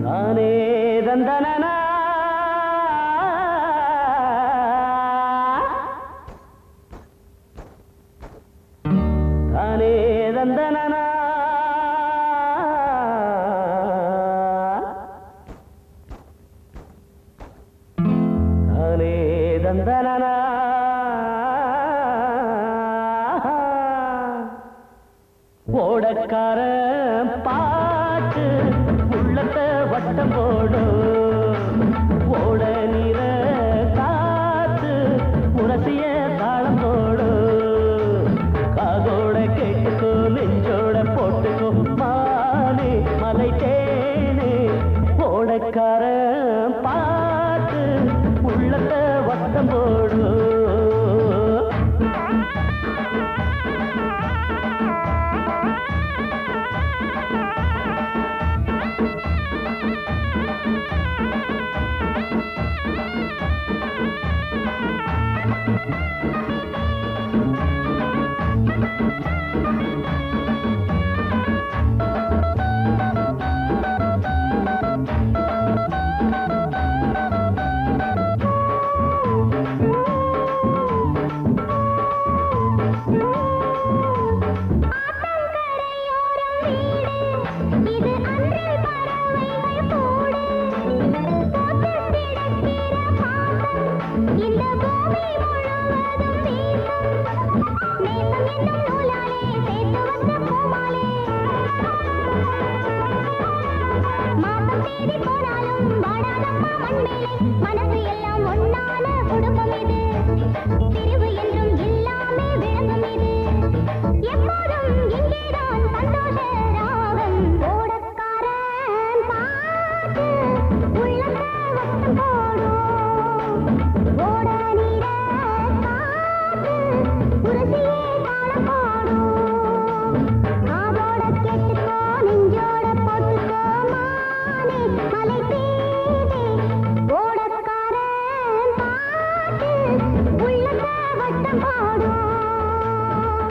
தானே தந்தனனா தானே தந்தனனா தானே தந்தனனா ஓடக்கார பாட்டு உள்ளத்தை வட்டம் போடும் ஓட நீர காத்து உரசிய தாளம் போடும் காதோட கேட்டுக்கோ நெஞ்சோட போட்டுக்கோ மானே மலை தேனே ஓடக்கார பாட்டு உள்ளத்தை வட்டம் போடும் மனசு எல்லாம் ஒன்னான குடும்பம் இது பிரிவு